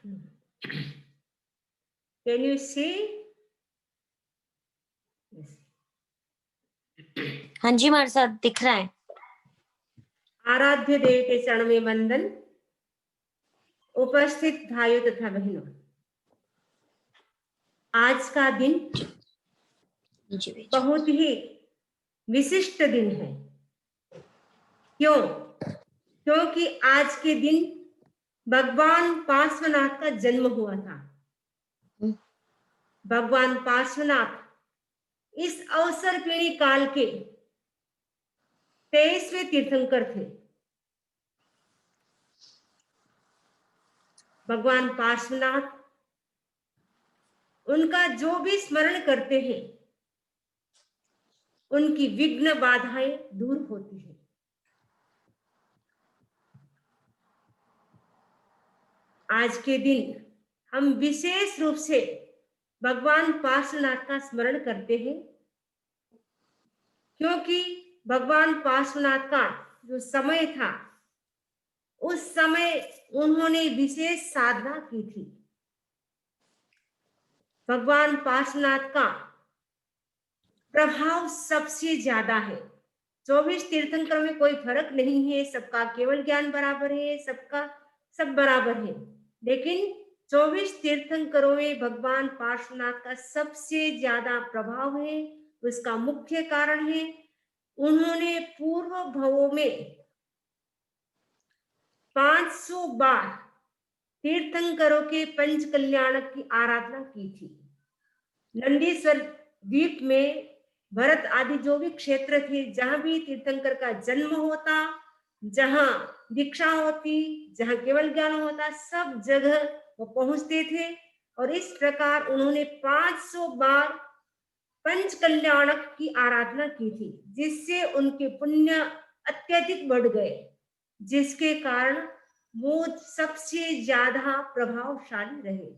Can you see? हाँ जी हमारे साथ दिख रहा है। आराध्य देव के चरण में वंदन। उपस्थित भाइयों तथा बहनों, आज का दिन बहुत ही विशिष्ट दिन है। क्यों? क्योंकि आज के दिन भगवान पार्श्वनाथ का जन्म हुआ था। भगवान पार्श्वनाथ इस अवसरपीढ़ी काल के 23वें तीर्थंकर थे। भगवान पार्श्वनाथ, उनका जो भी स्मरण करते हैं उनकी विघ्न बाधाएं दूर होती है। आज के दिन हम विशेष रूप से भगवान पार्श्वनाथ का स्मरण करते हैं, क्योंकि भगवान पार्श्वनाथ का जो समय था, उस समय उन्होंने विशेष साधना की थी। भगवान पार्श्वनाथ का प्रभाव सबसे ज्यादा है। 24 तीर्थंकरों में कोई फर्क नहीं है, सबका केवल ज्ञान बराबर है, सबका सब बराबर है। लेकिन 24 तीर्थंकरों में भगवान पार्श्वनाथ का सबसे ज्यादा प्रभाव है। उसका मुख्य कारण है, उन्होंने पूर्व भवों में 500 बार तीर्थंकरों के पंच कल्याणक की आराधना की थी। नंदीश्वर द्वीप में भरत आदि जो भी क्षेत्र थे, जहां भी तीर्थंकर का जन्म होता, जहां दीक्षा होती, जहां केवल ज्ञान होता, सब जगह वो पहुंचते थे। और इस प्रकार उन्होंने 500 बार पंच कल्याणक की आराधना की थी, जिससे उनके पुण्य अत्यधिक बढ़ गए, जिसके कारण वो सबसे ज्यादा प्रभावशाली रहे।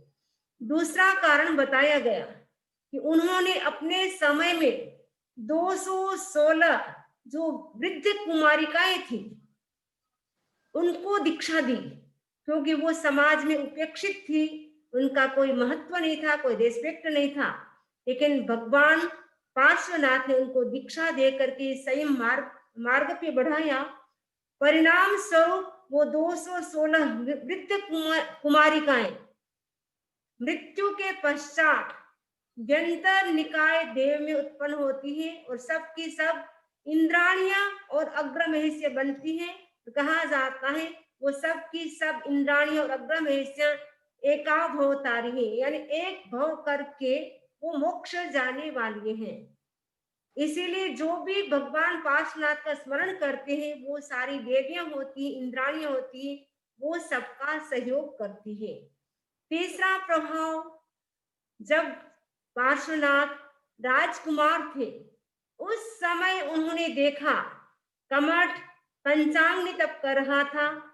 दूसरा कारण बताया गया कि उन्होंने अपने समय में 216 जो वृद्ध कुमारिकाएं थी उनको दीक्षा दी, क्योंकि वो समाज में उपेक्षित थी, उनका कोई महत्व नहीं था, कोई रेस्पेक्ट नहीं था। लेकिन भगवान पार्श्वनाथ ने उनको दीक्षा दे करके सही मार्ग पे बढ़ाया। परिणाम स्वरूप वो 216 वृद्ध कुमारिकाएं मृत्यु के पश्चात व्यंतर निकाय देव में उत्पन्न होती है और सबकी सब इंद्राणियां और अग्रमहेश्य बनती है। तो कहा जाता है वो सबकी सब इंद्राणियां और अग्रमहेश्य एकाभवतारी है, यानी एक भव करके वो मोक्ष जाने वाली हैं। इसीलिए जो भी भगवान पार्श्वनाथ का स्मरण करते हैं, वो सारी देवियां होती, इंद्राणियां होती, वो सबका सहयोग करती है। तीसरा प्रभाव, जब पार्श्वनाथ राजकुमार थे, उस समय उन्होंने देखा कमठ पंचांग तप कर रहा था।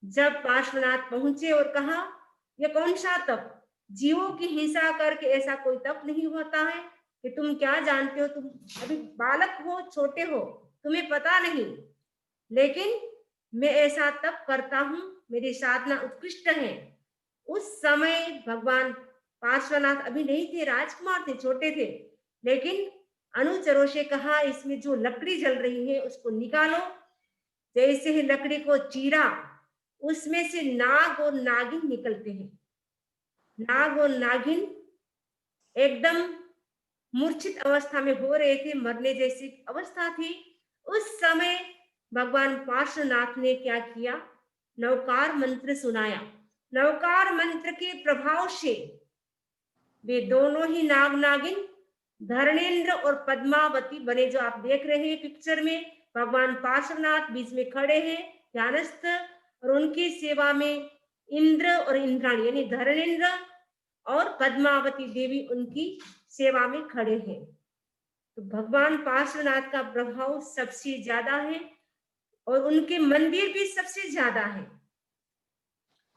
जब पार्श्वनाथ पहुंचे और कहा, यह कौन सा तप? जीवों की हिंसा करके ऐसा कोई तप नहीं होता है, कि तुम क्या जानते हो, तुम अभी बालक हो, छोटे हो, तुम्हें पता नहीं, लेकिन मैं ऐसा तप करता हूं, मेरी साधना उत्कृष्ट है। उस समय भगवान पार्श्वनाथ अभी नहीं थे, राजकुमार थे, छोटे थे, लेकिन अनुचरों से कहा, इसमें जो लकड़ी जल रही है उसको निकालो। जैसे ही लकड़ी को चीरा, उसमें से नाग और नागिन निकलते हैं। नाग और नागिन एकदम मूर्छित अवस्था में हो रहे थे, मरने जैसी अवस्था थी। उस समय भगवान पार्श्वनाथ ने क्या किया? नवकार मंत्र सुनाया। नवकार मंत्र के प्रभाव से वे दोनों ही नाग नागिन धर्मेंद्र और पद्मावती बने, जो आप देख रहे हैं पिक्चर में। भगवान पार्श्वनाथ बीच में खड़े हैं ध्यानस्थ, और उनकी सेवा में इंद्र और इंद्राणी यानी धर्मेंद्र और पद्मावती देवी उनकी सेवा में खड़े हैं। तो भगवान पार्श्वनाथ का प्रभाव सबसे ज्यादा है और उनके मंदिर भी सबसे ज्यादा है।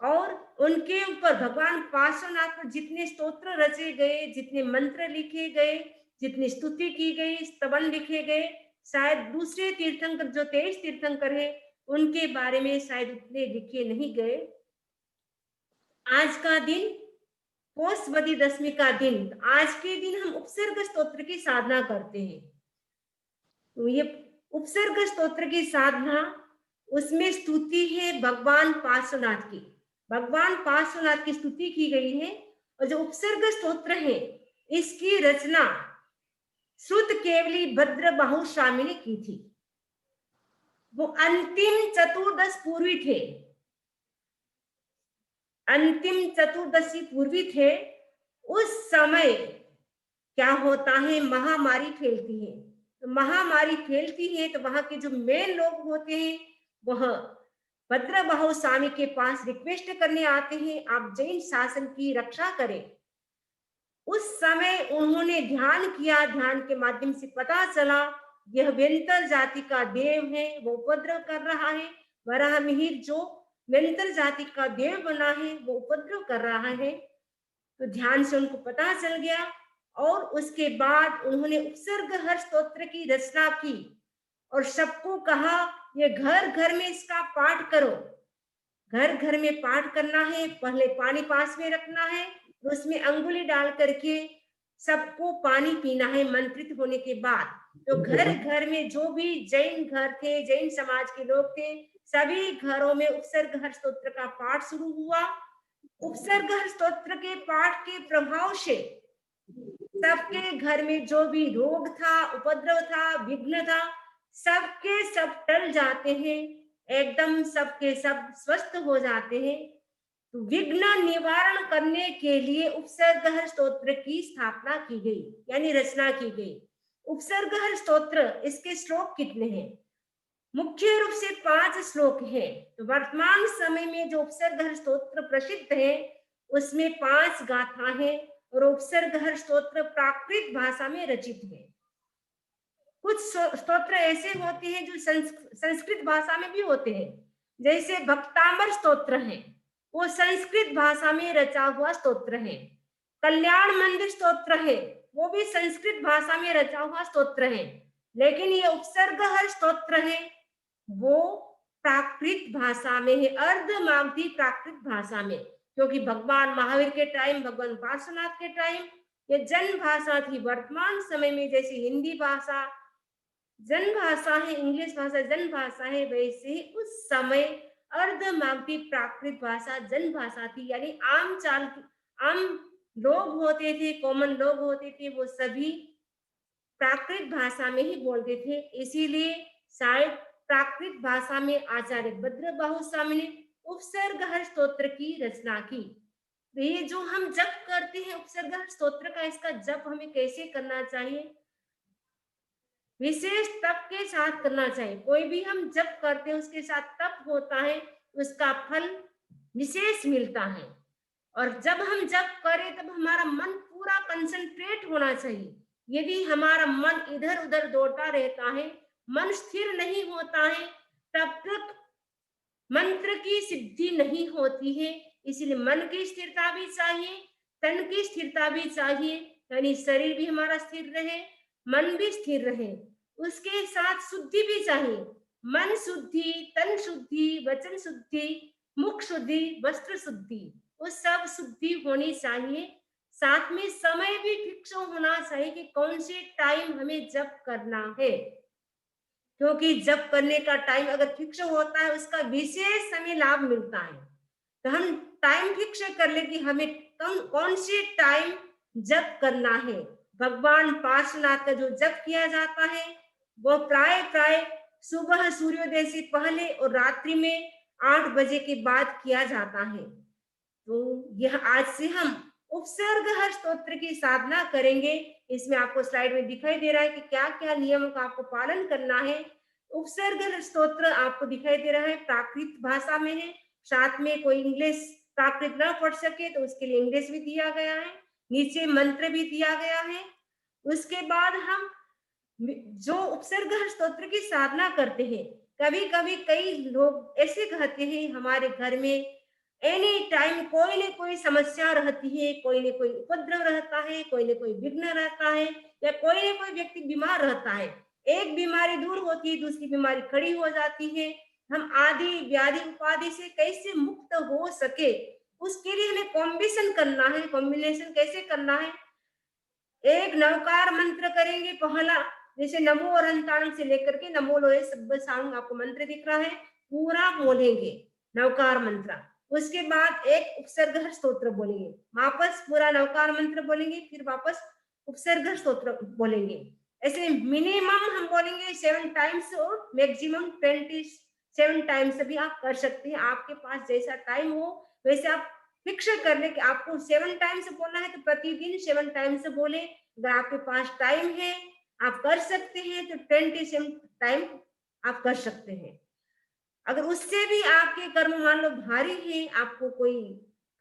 और उनके ऊपर भगवान पार्श्वनाथ पर जितने स्तोत्र रचे गए, जितने मंत्र लिखे गए, जितनी स्तुति की गई, स्तवन लिखे गए, शायद दूसरे तीर्थंकर जो 23 तीर्थंकर है उनके बारे में शायद उतने लिखे नहीं गए। आज का दिन पोष बदी दशमी का दिन, आज के दिन हम उपसर्ग स्तोत्र की साधना करते हैं। तो ये उपसर्ग स्तोत्र की साधना, उसमें स्तुति है भगवान पार्श्वनाथ की। भगवान पार्श्वनाथ की स्तुति की गई है। और जो उपसर्ग स्तोत्र है, इसकी रचना श्रुत केवली भद्र बाहु स्वामी ने की थी। वो अंतिम चतुर्दश पूर्वी थे, अंतिम चतुर्दशी पूर्वी थे। उस समय क्या होता है, महामारी फैलती है। तो महामारी फैलती है तो वहां के जो मेन लोग होते हैं, वह भद्रबाहु स्वामी के पास रिक्वेस्ट करने आते हैं, आप जैन शासन की रक्षा करें। उस समय उन्होंने ध्यान किया, ध्यान के माध्यम से पता चला यह वेंतर जाति का देव है, वो उपद्रव कर रहा है। वराह मिहिर जो वेंतर जाति का देव बना है, वो उपद्रव कर रहा है। तो ध्यान से उनको पता चल गया और उसके बाद उन्होंने उपसर्ग हर स्तोत्र की रचना की और सबको कहा, ये घर घर में इसका पाठ करो। घर घर में पाठ करना है, पहले पानी पास में रखना है, तो उसमें अंगुली डाल करके सबको पानी पीना है मंत्रित होने के बाद। तो घर घर में जो भी जैन घर थे, जैन समाज के लोग थे, सभी घरों में उपसर्ग हर स्तोत्र का पाठ शुरू हुआ। उपसर्ग हर स्तोत्र के पाठ के प्रभाव से सबके घर में जो भी रोग था, उपद्रव था, विघ्न था, सबके सब टल जाते हैं, एकदम सबके सब स्वस्थ हो जाते हैं। तो विघ्न निवारण करने के लिए उपसर्गहर स्तोत्र की स्थापना की गई, यानी रचना की गई। उपसर्गहर स्तोत्र, इसके श्लोक कितने हैं? मुख्य रूप से 5 श्लोक हैं। तो वर्तमान समय में जो उपसर्गहर स्तोत्र प्रसिद्ध है, उसमें 5 गाथा है और उपसर्गहर स्तोत्र प्राकृत भाषा में रचित है। कुछ स्तोत्र ऐसे होते हैं जो संस्कृत भाषा में भी होते हैं, जैसे भक्तांबर स्तोत्र है, वो संस्कृत भाषा में रचा हुआ स्तोत्र है। कल्याण मंदिर स्तोत्र है, वो भी संस्कृत भाषा में रचा हुआ स्तोत्र है। लेकिन ये उपसर्गहर स्तोत्र है, वो प्राकृत भाषा में है, अर्धमागधी प्राकृत भाषा में। क्योंकि भगवान महावीर के टाइम, भगवान पार्श्वनाथ के टाइम ये जन भाषा थी। वर्तमान समय में जैसे हिंदी भाषा जन भाषा है, इंग्लिश भाषा जन भाषा है, वैसे ही उस समय अर्धमागधी प्राकृत भाषा जन भाषा थी। यानी आम लोग होते थे, कॉमन लोग होते थे, वो सभी प्राकृत भाषा में ही बोलते थे। इसीलिए शायद प्राकृत भाषा में आचार्य भद्रबाहु स्वामी ने उपसर्गहर स्तोत्र की रचना की। तो ये जो हम जप करते हैं उपसर्गहर स्तोत्र का, इसका जप हमें कैसे करना चाहिए? विशेष तप के साथ करना चाहिए। कोई भी हम जप करते हैं उसके साथ तप होता है, उसका फल विशेष मिलता है। और जब हम जप करें तब हमारा मन पूरा कंसंट्रेट होना चाहिए। यदि हमारा मन इधर उधर दौड़ता रहता है, मन स्थिर नहीं होता है, तब तक मंत्र की सिद्धि नहीं होती है। इसलिए मन की स्थिरता भी चाहिए, तन की स्थिरता भी चाहिए, यानी शरीर भी हमारा स्थिर रहे, मन भी स्थिर रहे। उसके साथ शुद्धि भी चाहिए, मन शुद्धि, तन शुद्धि, वचन शुद्धि, मुख शुद्धि, वस्त्र शुद्धि, वो सब शुद्धि होनी चाहिए। साथ में समय भी फिक्स होना चाहिए कि कौन से टाइम हमें जप करना है। क्योंकि जप करने का टाइम अगर फिक्स होता है, उसका विशेष समय लाभ मिलता है। तो हम टाइम फिक्स कर ले कि हमें कौन से टाइम जप करना है। भगवान पार्श्वनाथ का जो जप किया जाता है, वो प्राय प्राय सुबह सूर्योदय से पहले और रात्रि में 8 बजे के बाद किया जाता है। तो यह आज से हम उपसर्गहर स्तोत्र की साधना करेंगे। इसमें आपको स्लाइड में दिखाई दे रहा है कि क्या-क्या नियमों का आपको पालन करना है। उपसर्गहर स्तोत्र आपको दिखाई दे रहा है, प्राकृत भाषा में है। साथ में कोई इंग्लिश प्राकृत ना पढ़ सके तो उसके लिए इंग्लिश भी दिया गया है, नीचे मंत्र भी दिया गया है। उसके बाद हम जो उपसर्गहर स्तोत्र की साधना करते हैं, कभी-कभी कई लोग ऐसे कहते हैं हमारे घर में एनी टाइम कोई न कोई समस्या रहती है, कोई न कोई उपद्रव रहता है, कोई न कोई विघ्न रहता है, या कोई न कोई व्यक्ति बीमार रहता है। एक बीमारी दूर होती है, दूसरी बीमारी खड़ी हो जाती है। हम आदि व्याधि उपाधि से कैसे मुक्त हो सके, उसके लिए हमें कॉम्बिनेशन करना है। कॉम्बिनेशन कैसे करना है? एक नवकार मंत्र करेंगे पहला, जैसे नमो अरहंताणं से लेकर के नमो लोहे सब्बे सांग आपको मंत्र दिख रहा है, पूरा बोलेंगे नवकार मंत्र। उसके बाद एक उपसर्ग स्तोत्र बोलेंगे, वापस पूरा नवकार मंत्र बोलेंगे, फिर वापस उपसर्ग स्तोत्र बोलेंगे। ऐसे मिनिमम हम बोलेंगे 7 टाइम्स और मैक्सिमम 27 टाइम्स भी आप कर सकते हैं। आपके पास जैसा टाइम हो वैसे आप फिक्स कर ले कि आपको 7 टाइम्स बोलना है तो प्रतिदिन 7 टाइम्स बोले। अगर आपके पास टाइम है, आप कर सकते हैं तो 27 टाइम आप कर सकते हैं। अगर उससे भी आपके कर्म मान लो भारी है, आपको कोई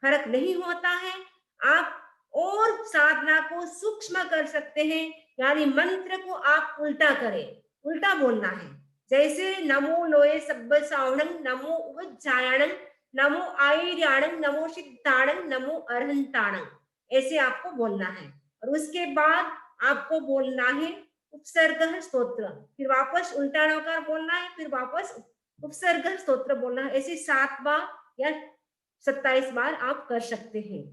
फर्क नहीं होता है, आप और साधना को सूक्ष्म कर सकते हैं, यानी मंत्र को आप उल्टा करें, उल्टा बोलना है। जैसे नमो लोये सब्ब सावणं, नमो उज्जायणं, नमो आयर्याणं, नमो सिद्धाणं, नमो अरहंताणं, ऐसे आपको बोलना है। और उसके बाद आपको बोलना है उपसर्ग स्तोत्र, फिर वापस उल्टा नकार बोलना है, फिर वापस उपसर्ग स्तोत्र बोलना है। ऐसे 7 बार या 27 बार आप कर सकते हैं।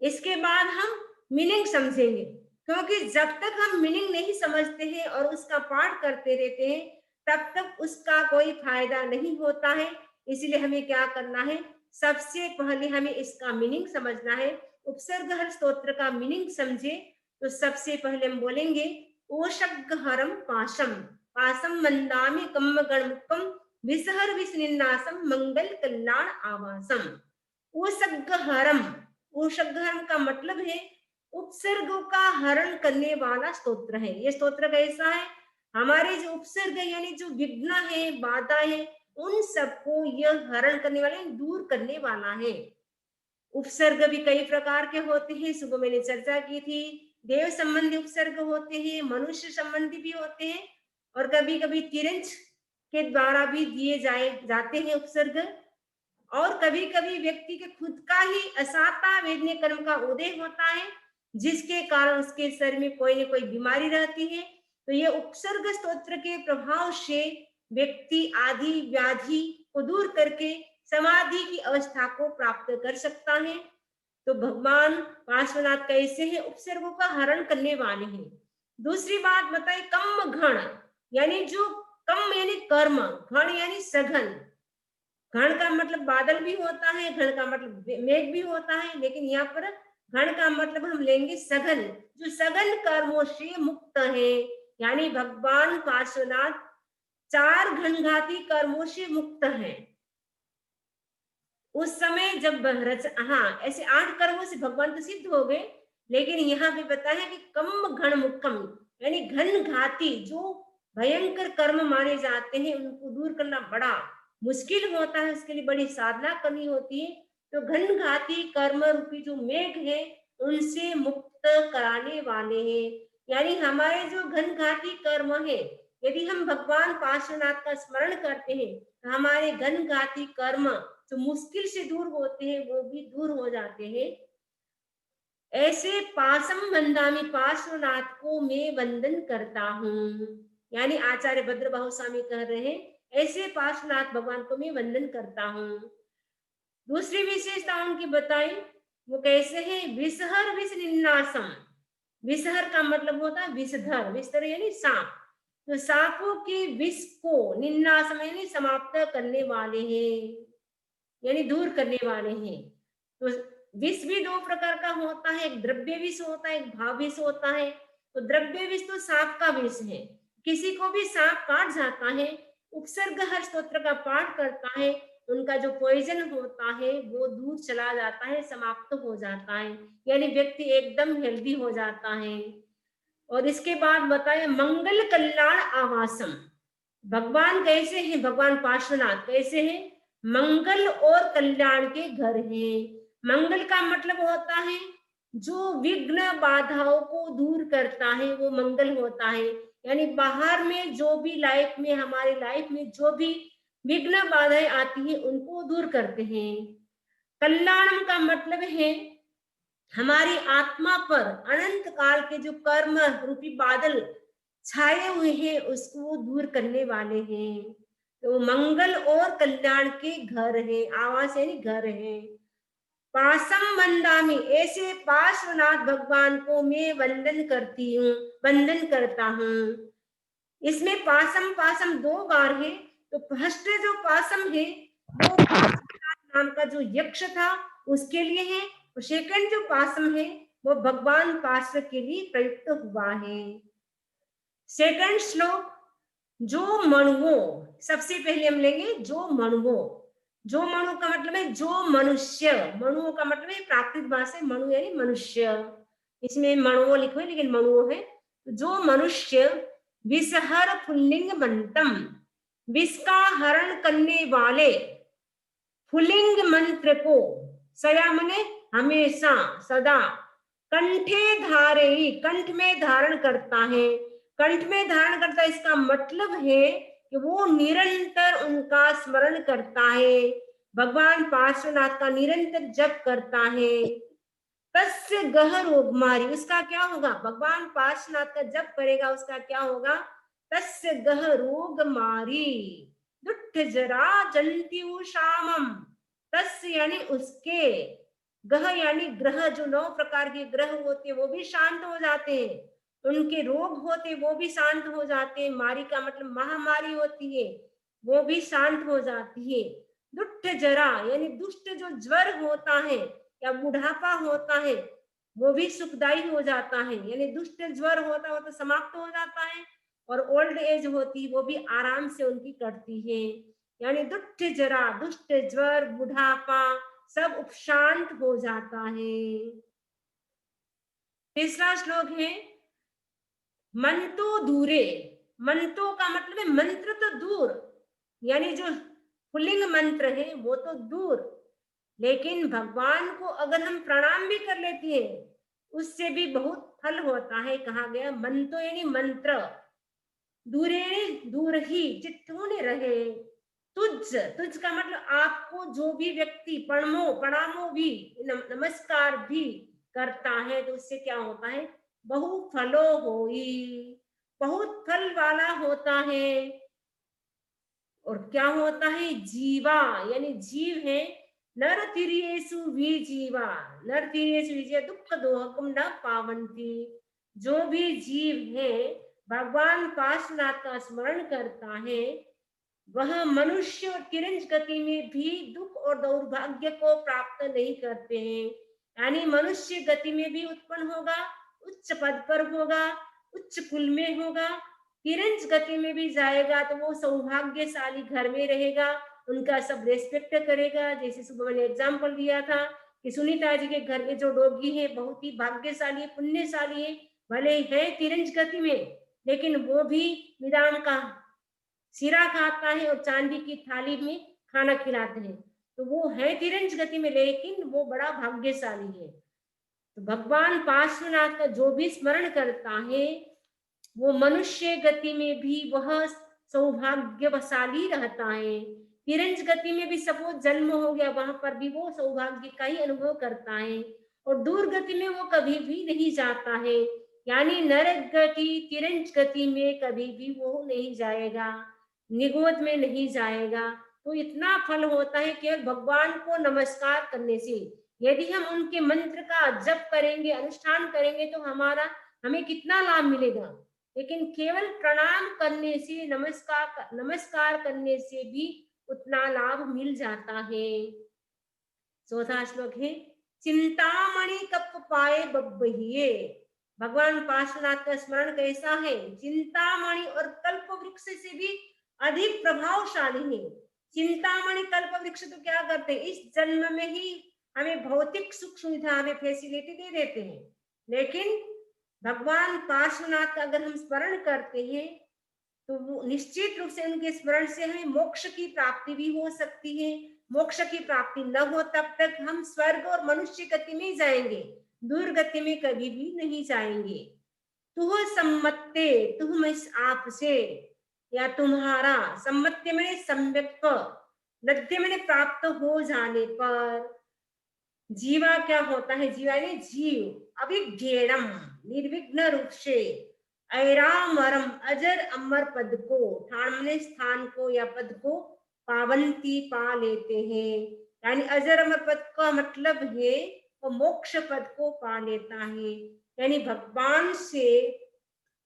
इसके बाद हम मीनिंग समझेंगे, क्योंकि जब तक हम मीनिंग नहीं समझते हैं और उसका पाठ करते रहते हैं तब तक उसका कोई फायदा नहीं होता है। इसलिए हमें क्या करना है, सबसे पहले हमें इसका मीनिंग समझना है। उपसर्ग स्तोत्र का मीनिंग समझे तो सबसे पहले हम बोलेंगे ओषग्हरम पाशम, पाशम मंदामि कम्म गणमुखम, विसहर विस्निन्नासम, मंगल कल्याण आवासम। ओषग्हरम, ओषग्हरम का मतलब है उपसर्गों का हरण करने वाला स्तोत्र है। ये स्तोत्र कैसा है? हमारे जो उपसर्ग यानी जो विघ्न है, बाधा है, उन सबको यह हरण करने वाला, दूर करने वाला है। उपसर्ग भी कई प्रकार के होते हैं, सुबह मैंने चर्चा की थी। देव संबंधी उपसर्ग होते हैं, मनुष्य संबंधी भी होते हैं, और कभी कभी तिरंज के द्वारा भी दिए जाते हैं उपसर्ग। और कभी कभी व्यक्ति के खुद का ही असाता वेदने कर्म का उदय होता है, जिसके कारण उसके शरीर में कोई न कोई बीमारी रहती है। तो ये उपसर्ग स्तोत्र के प्रभाव से व्यक्ति आदि व्याधि को दूर करके समाधि की अवस्था को प्राप्त कर सकता है। तो भगवान पार्श्वनाथ कैसे हैं? उपसर्गों का हरण करने वाले हैं। दूसरी बात बताए कम घण, यानी जो कम यानी कर्म, घण यानी सघन। घण का मतलब बादल भी होता है, घण का मतलब मेघ भी होता है, लेकिन यहाँ पर घण का मतलब हम लेंगे सघन, जो सघन कर्मों से मुक्त है। यानी भगवान पार्श्वनाथ 4 घनघाती कर्मों से मुक्त है। उस समय जब हाँ, ऐसे 8 कर्मों से भगवान तो सिद्ध हो गए, लेकिन यहाँ पे बताया कि कम घन मुक्कम, यानी घन घाती जो भयंकर कर्म माने जाते हैं उनको दूर करना बड़ा मुश्किल होता है, उसके लिए बड़ी साधना करनी होती है। तो घन घाती कर्म रूपी जो मेघ है उनसे मुक्त कराने वाले हैं। यानी हमारे जो घन घाती कर्म है, यदि हम भगवान पार्श्वनाथ का स्मरण करते हैं तो हमारे घन घाती कर्म जो मुश्किल से दूर होते हैं वो भी दूर हो जाते हैं। ऐसे पासम वंदामि, पार्श्वनाथ को मैं वंदन करता हूँ। यानी आचार्य भद्रबाहु स्वामी कह रहे हैं ऐसे पार्श्वनाथ भगवान को मैं वंदन करता हूँ। दूसरी विशेषता उनकी बताई, वो कैसे है? विषहर विषनिन्नासम। विषहर का मतलब होता है विषधर, विषधर यानी सांप। तो सांपों के विष को निन्नासम यानी समाप्त करने वाले हैं, यानी दूर करने वाले हैं। तो विष भी 2 प्रकार का होता है, एक द्रव्य विष होता है, एक भाव विष होता है। तो द्रव्य विष तो सांप का विष है, किसी को भी सांप काट जाता है, उपसर्ग हर स्तोत्र का पाठ करता है, उनका जो पॉइजन होता है वो दूर चला जाता है, समाप्त हो जाता है, यानी व्यक्ति एकदम हेल्दी हो जाता है। और इसके बाद बताए मंगल कल्याण आवासम। भगवान कैसे हैं? भगवान पार्श्वनाथ कैसे हैं? मंगल और कल्याण के घर हैं। मंगल का मतलब होता है जो विघ्न बाधाओं को दूर करता है, वो मंगल होता है। यानी बाहर में जो भी लाइफ में, हमारे लाइफ में जो भी विघ्न बाधाएं आती हैं उनको दूर करते हैं। कल्याणम का मतलब है हमारी आत्मा पर अनंत काल के जो कर्म रूपी बादल छाए हुए हैं उसको दूर करने वाले हैं। तो मंगल और कल्याण के घर हैं, आवास यानी घर है। पासम वंदामि, ऐसे पार्श्वनाथ भगवान को मैं वंदन करता हूँ। इसमें पासम पासम 2 बार है। तो फर्स्ट जो पासम है वो पार्श्वनाथ नाम का जो यक्ष था उसके लिए है, और सेकंड जो पासम है वो भगवान पार्श्व के लिए प्रयुक्त हुआ है। सेकंड श्लोक, जो मनुओ, सबसे पहले हम लेंगे जो मनुओ। जो मनु का मतलब है जो मनुष्य, मनुओं का मतलब है प्राकृत भाषा है, मनु यानी मनुष्य, इसमें मनुओ लिखो है लेकिन मनुओ है। जो मनुष्य विषहर पुल्लिंग मंत्रम, विष का हरण करने वाले पुल्लिंग मंत्र को, सया मने हमेशा सदा, कंठे धारे, कंठ में धारण करता है। कंठ में धारण करता है इसका मतलब है कि वो निरंतर उनका स्मरण करता है, भगवान पार्श्वनाथ का निरंतर जप करता है। तस्य गह रोगमारी, उसका क्या होगा, भगवान पार्श्वनाथ का जप करेगा उसका क्या होगा, तस्य गह रोगमारी दुष्ट जरा जंती शामम। तस्य यानी उसके, गह यानी ग्रह, जो 9 प्रकार के ग्रह होते हैं वो भी शांत हो जाते हैं, उनके रोग होते वो भी शांत हो जाते हैं, मारी का मतलब महामारी होती है वो भी शांत हो जाती है। दुष्ट जरा यानी दुष्ट जो ज्वर होता है या बुढ़ापा होता है वो भी सुखदायी हो जाता है, यानी दुष्ट ज्वर होता है वो तो समाप्त हो जाता है, और ओल्ड एज होती वो भी आराम से उनकी कटती है। यानी दुष्ट जरा, दुष्ट ज्वर, बुढ़ापा सब उपशांत हो जाता है। तीसरा श्लोक है मंतो दूरे। मंतो का मतलब है मंत्र तो दूर, यानी जो पुल्लिंग मंत्र है वो तो दूर, लेकिन भगवान को अगर हम प्रणाम भी कर लेते हैं उससे भी बहुत फल होता है। कहा गया मंतो यानी मंत्र, दूरे दूर ही, जितने रहे। तुझ, तुझ का मतलब आपको जो भी व्यक्ति प्रणामो भी, नमस्कार भी करता है तो उससे क्या होता है, बहु फलो होई, बहुत फल वाला होता है। और क्या होता है, जीवा यानी जीव है, नर तिरियेसु विजीवा, नर तिरियेसु विजीवा दुख दोहकम न पावंती। जो भी जीव है भगवान पार्श्वनाथ का स्मरण करता है वह मनुष्य और तिरंज गति में भी दुख और दौर्भाग्य को प्राप्त नहीं करते हैं, यानी मनुष्य गति में भी उत्पन्न होगा, उच्च पद पर होगा, उच्च कुल में होगा, तिरंज गति में भी जाएगा तो वो सौभाग्यशाली घर में रहेगा, उनका सब रेस्पेक्ट करेगा। जैसे सुबह मैंने एग्जाम्पल दिया था कि सुनीता जी के घर के जो डॉगी है बहुत ही भाग्यशाली है, पुण्यशाली है, भले है तिरंज गति में लेकिन वो भी निदान का सिरा खाता है और चांदी की थाली में खाना खिलाते हैं, तो वो है तिरंज गति में लेकिन वो बड़ा भाग्यशाली है। तो भगवान पार्श्वनाथ का जो भी स्मरण करता है वो मनुष्य गति में भी वह सौभाग्यशाली रहता है, तिरंज गति में भी सपोज जन्म हो गया वहां पर भी वो सौभाग्य का ही अनुभव करता है, और दूर गति में वो कभी भी नहीं जाता है, यानी नरक गति तिरंज गति में कभी भी वो नहीं जाएगा, निगोद में नहीं जाएगा। तो इतना फल होता है केवल भगवान को नमस्कार करने से। यदि हम उनके मंत्र का जप करेंगे, अनुष्ठान करेंगे तो हमें कितना लाभ मिलेगा, लेकिन केवल प्रणाम करने से, नमस्कार करने से भी उतना लाभ मिल जाता है। चौथा श्लोक है चिंतामणि कप पाए बब्बहिए। भगवान पार्श्वनाथ का स्मरण कैसा है, चिंतामणि और कल्प वृक्ष से भी अधिक प्रभावशाली है। चिंतामणि कल्प वृक्ष तो क्या करते हैं, इस जन्म में ही हमें भौतिक सुख सुविधा, हमें फैसिलिटी दे देते हैं, लेकिन भगवान पार्श्वनाथ का अगर हम स्मरण करते हैं तो वो निश्चित रूप से उनके स्मरण से हमें मोक्ष की प्राप्ति भी हो सकती है। मोक्ष की प्राप्ति न हो तब तक हम स्वर्ग और मनुष्य गति में जाएंगे, दूर गति में कभी भी नहीं जाएंगे। तुह सम्मत्ते, तुम इस आपसे या तुम्हारा, सम्मत्ते में सम्यक, लब्धि में प्राप्त हो जाने पर। जीवा क्या होता है, जीवा यानी जीव, अभिज्ञेयम निर्विघ्न रूप से, ऐरामरम अजर अमर पद को, ठान स्थान को या पद को पावंती पा लेते हैं, यानी अजर अमर पद का मतलब है वो मोक्ष पद को पा लेता है। यानी भगवान से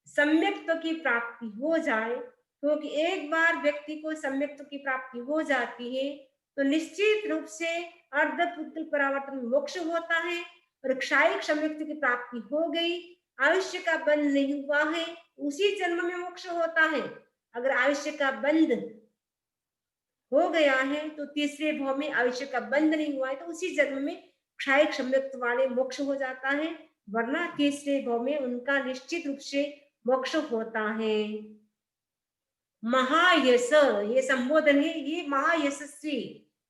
सम्यक्त्व की प्राप्ति हो जाए, क्योंकि एक बार व्यक्ति को सम्यक्त्व की प्राप्ति हो जाती है तो निश्चित रूप से अर्ध पुद्गल परावर्तन में मोक्ष होता है और क्षायिक सम्यक्त्व की प्राप्ति हो गई, आयुष्य का बंध नहीं हुआ है, उसी जन्म में मोक्ष होता है। अगर आयुष्य का बंध हो गया है तो तीसरे भाव में आयुष्य का बंध नहीं हुआ है तो उसी जन्म में क्षायिक सम्यक्त्व वाले मोक्ष हो जाता है, वरना तीसरे भाव में उनका निश्चित रूप से मोक्ष होता है। महायश ये संबोधन है, ये महायशस्वी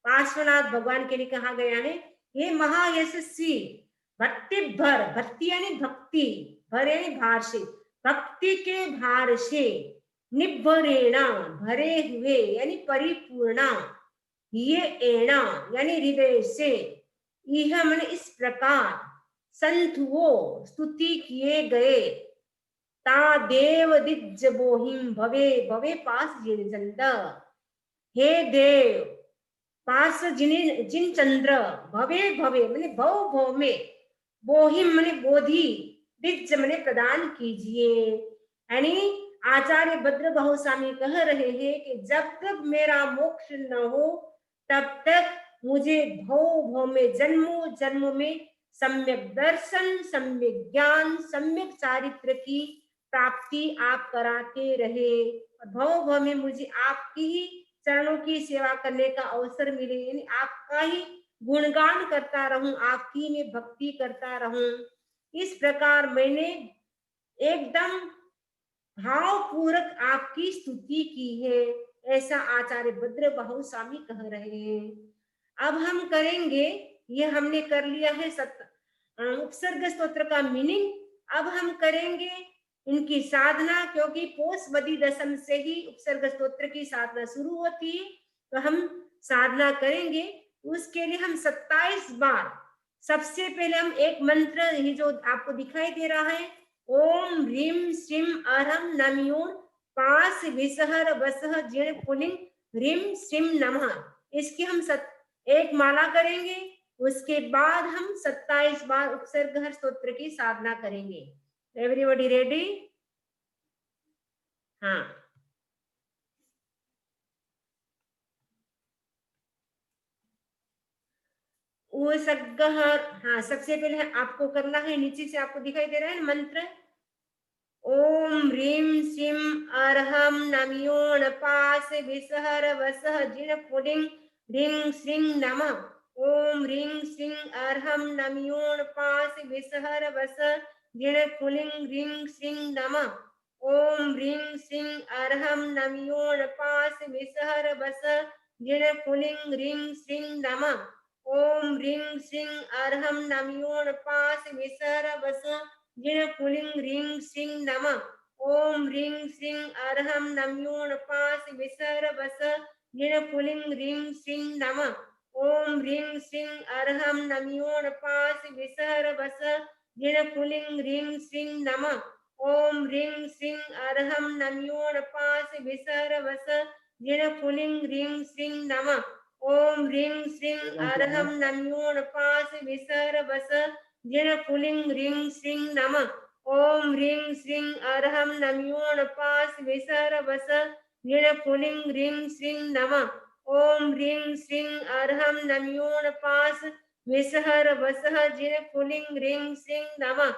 पार्श्वनाथ भगवान के लिए कहा गया है। ये महायशस्वी भक्ति भर, भक्ति यानी भक्ति, भर यानी भार से, भक्ति के भार से निभरेणा भरे हुए यानी परिपूर्णा, ये एणा यानी हृदय से, यह मन इस प्रकार संतुओ स्तुति किए गए, ता देव दिज बोहिम भवे भवे पास जिन चंद, हे देव पास जिन चंद्र, भवे भवे मैंने भव भव में, बोहिम मैंने बोधि, दिज मैंने प्रदान कीजिए। यानी आचार्य भद्र बहुस्वामी कह रहे हैं कि जब तक मेरा मोक्ष न हो तब तक मुझे भव भव में जन्मों जन्मों में सम्यक दर्शन, सम्यक ज्ञान, सम्यक चारित्र की प्राप्ति आप कराते रहे और भव भव में मुझे आपकी ही चरणों की सेवा करने का अवसर मिले, यानी आपका ही गुणगान करता रहूं, आपकी में भक्ति करता रहूं। इस प्रकार मैंने एकदम भावपूर्वक आपकी स्तुति की है, ऐसा आचार्य भद्र बहुस्वामी कह रहे हैं। अब हम करेंगे, ये हमने कर लिया है उपसर्ग स्तोत्र का मीनिंग। अब हम करेंगे इनकी साधना, क्योंकि पोष बदी दशम से ही उपसर्ग स्तोत्र की साधना शुरू होती है, तो हम साधना करेंगे। उसके लिए हम 27 बार, सबसे पहले हम एक मंत्र ही जो आपको दिखाई दे रहा है, ओम ह्रीम श्रीम अरहम नमयोन पास विसहर वसह जिण पुलिंग ह्रीम श्रीम नमः, इसकी हम एक माला करेंगे। उसके बाद हम 27 बार उपसर्ग हर स्तोत्र की साधना करेंगे। Everybody ready? हाँ, वो हाँ, सबसे पहले आपको करना है, नीचे से आपको दिखाई दे रहा है मंत्र, ओम ह्रीम श्रीम अरहम नमयोन पास विसहर वसह जिण पुलिंग ह्रीं श्रीं नमः, ओम ह्रीं श्रीं अरहम नमयोन पास विसहर वसह जिण पुलिंग ह्रीं श्रीं नमः, ओम ह्रीं श्रीं अरहम नमयोन पास विसहर वसह जिण पुलिंग ह्रीं श्रीं नमः, ओम ह्रीं श्रीं अरहम नमयोन पास विसहर वसह जिण पुलिंग ह्रीं श्रीं नमः, ओम ह्रीं श्रीं अरहम नमयोन पास विसहर वसह जिण पुलिंग ह्रीं श्रीं नमः, ओम ह्रीं श्रीं अरहम नमयोन पास विसहर वसह जिण पुलिंग ह्रीं श्रीं नमः, ओम ह्रीं श्रीं अरहम नमयोन पास विसहर वसह जिण पुलिंग ह्रीं श्रीं नमः, ओम ह्रीं श्रीं अरहम नमयोन पास विसहर वसह जिण पुलिंग ह्रीं श्रीं नमः, ओम ह्रीं श्रीं अरहम नमयोन पास विसहर वसह जिण पुलिंग ह्रीं श्रीं नमः, ओम ह्रीं श्रीं अरहम नमयोन पास विसहर वसह जिण पुलिंग ह्रीं श्रीं नमः,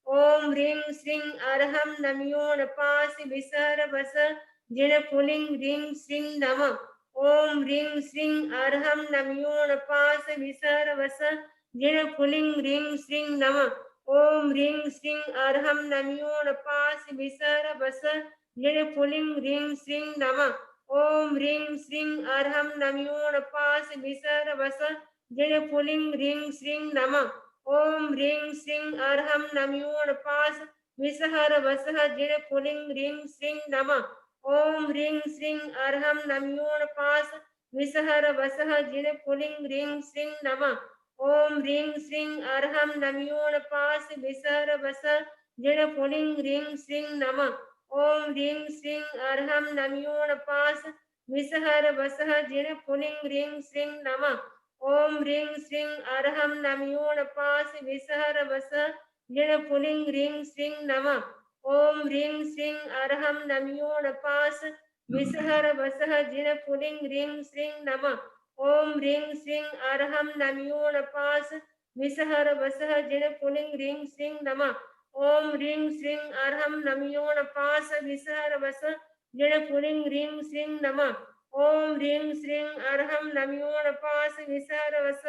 ओम ह्रीं श्रीं अरहम नमयोन पास विसहर वसह जिण पुलिंग ह्रीं श्रीं नमः, ओम ह्रीं श्रीं अरहम नमयोन पास विसहर वसह जिण पुलिंग ह्रीं श्रीं नमः, ओम ह्रीं श्रीं अरहम नमयोन पास विसहर वसह जिण पुलिंग ह्रीं श्रीं नमः, ओम ह्रीं श्रीं अरहम नमयोन पास विसहर वसह जिण पुलिंग ह्रीं श्रीं नमः, ओम ह्रीं श्रीं अरहम नमयोन पास विसहर वसह जिण पुलिंग ह्रीं श्रीं नमः, ओम ह्रीं श्रीं अरहम नमयोन पास विसहर वसह जिण पुलिंग ह्रीं श्रीं नमः, ओम ह्रीं श्रीं अरहम नमयोन पास विसहर वसह जिण पुलिंग ह्रीं श्रीं नमः, ओम ह्रीं श्रीं अरहम नमयोन पास विसहर वसह जिण पुलिंग ह्रीं श्रीं नमः, ओम ह्रीं श्रीं अर्हं नमयोणपास विसहर वस जिण पुलिंग ह्रीं श्रीं नमः। ओम ह्रीं श्रीं अर्हं नमयोणपास विसहर वसः जिण पुलिंग ह्रीं श्रीं नमः। ओम ह्रीं श्रीं अर्हं नमयोणपास विसहर वसः जिण पुलिंग ह्रीं श्रीं नमः। ओम ह्रीं श्रीं अर्हं नमयोणपास विसहर वस जिण पुलिंग ह्रीं श्रीं नमः। ओम ह्रीं श्रीं अर्हं नमयोणपास विसहर वस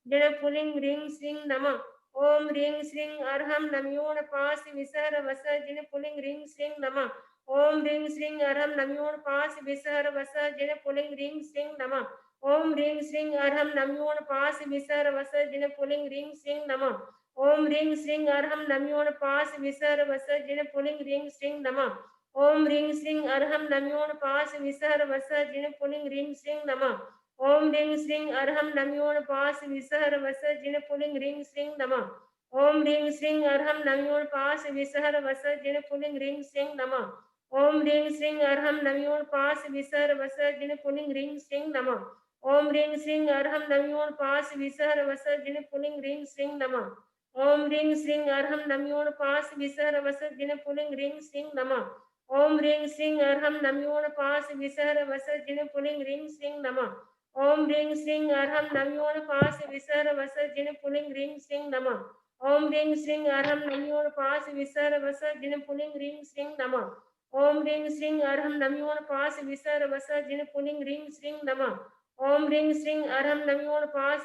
जिण पुलिंग ह्रीं श्रीं नमः। ओम ह्रीं श्रीं अर्हं नमयोणपास विसहर वस जिण पुलिंग ह्रीं श्रीं नमः। ओम ह्रीं श्रीं अर्हं नमयोणपास विसहर वस जिण पुलिंग ह्रीं श्रीं नमः। ओम ह्रीं श्रीं अर्हं नमयोणपास विसहर वस जिण पुलिंग ह्रीं श्रीं नमः। ओम ह्रीं श्रीं अर्हं नमयोणपास विसहर वस जिण पुलिंग ह्रीं श्रीं नमः। ओम ह्रीं श्रीं अर्हं नमयोणपास विसहर वस जिण पुलिंग ह्रीं श्रीं नमः। ओम ह्रीं श्रीं अर्हं नमयोणपास विसहर वस जिण पुलिंग ह्रीं श्रीं नमः। ओम ह्रीं श्रीं अर्हं नमयोणपास विसहर वस जिण पुलिंग ह्रीं श्रीं नमः। ओम ह्रीं श्रीं अर्हं नमयोणपास विसहर वस जिण पुलिंग ह्रीं श्रीं नमः। ओम ह्रीं श्रीं अर्हं नमयोणपास विसहर वस जिण पुलिंग ह्रीं श्रीं नमः। ओम ह्रीं श्रीं अर्हं नमयोणपास विसहर वस जिण पुलिंग ह्रीं श्रीं नमः। ओम ह्रीं श्रीं अर्हं नमयोणपास विसहर वस जिण पुलिंग ह्रीं श्रीं नमः। ओम ह्रीं श्रीं अर्हं नमयोणपास विसहर वस जिण पुलिंग ह्रीं श्रीं नमः। ओम ह्रीं श्रीं अर्हं नमयोणपास विसहर वस जिण पुलिंग ह्रीं श्रीं नमः। ओम ह्रीं श्रीं अर्हं नमयोणपास विसहर वस जिण पुलिंग ह्रीं श्रीं नमः। ओम ह्रीं श्रीं अर्हं नमयोणपास विसहर वस जिण पुलिंग ह्रीं श्रीं नमः। ओम ह्रीं श्रीं अर्हं नमयोणपास विसहर वस जिण पुलिंग ह्रीं श्रीं नमः। ओम ह्रीं श्रीं अर्हं नमयोणपास विसहर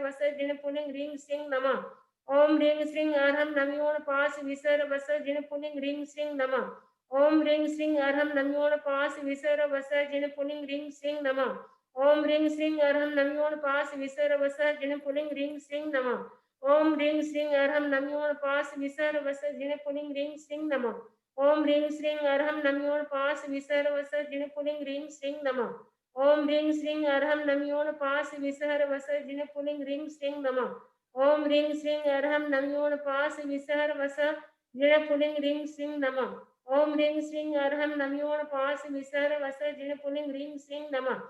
वस जिण पुलिंग ह्रीं श्रीं नमः। ओम ह्रीं श्रीं अर्हं नमयोणपास विसहर वस जिण पुलिंग ह्रीं श्रीं नमः। ओम ह्रीं श्रीं अर्हं नमयोणपास विसहर वस जिण पुलिंग ह्रीं श्रीं नमः। ओम ह्रीं श्रीं अर्हं नमयोणपास विसहर वस जिण पुलिंग ह्रीं श्रीं नमः। ओम ह्रीं श्रीं अर्हं नमयोणपास विसहर वस जिण पुलिंग ह्रीं श्रीं नमः। ओम ह्रीं श्रीं अर्हं नमयोणपास विसहर वस जिण पुलिंग ह्रीं श्रीं नमः। ओम ह्रीं श्रीं अर्हं नमयोणपास विसहर वस जिण पुलिंग ह्रीं श्रीं नमः। ओम ह्रीं श्रीं अर्हं नमयोणपास विसहर वस जिण पुलिंग ह्रीं श्रीं नमः। ओम ह्रीं श्रीं अर्हं नमयोणपास विसहर वस जिण पुलिंग ह्रीं श्रीं नमः। ओम ह्रीं श्रीं अर्हं नमयोणपास विसहर वस जिण पुलिंग ह्रीं श्रीं नमः।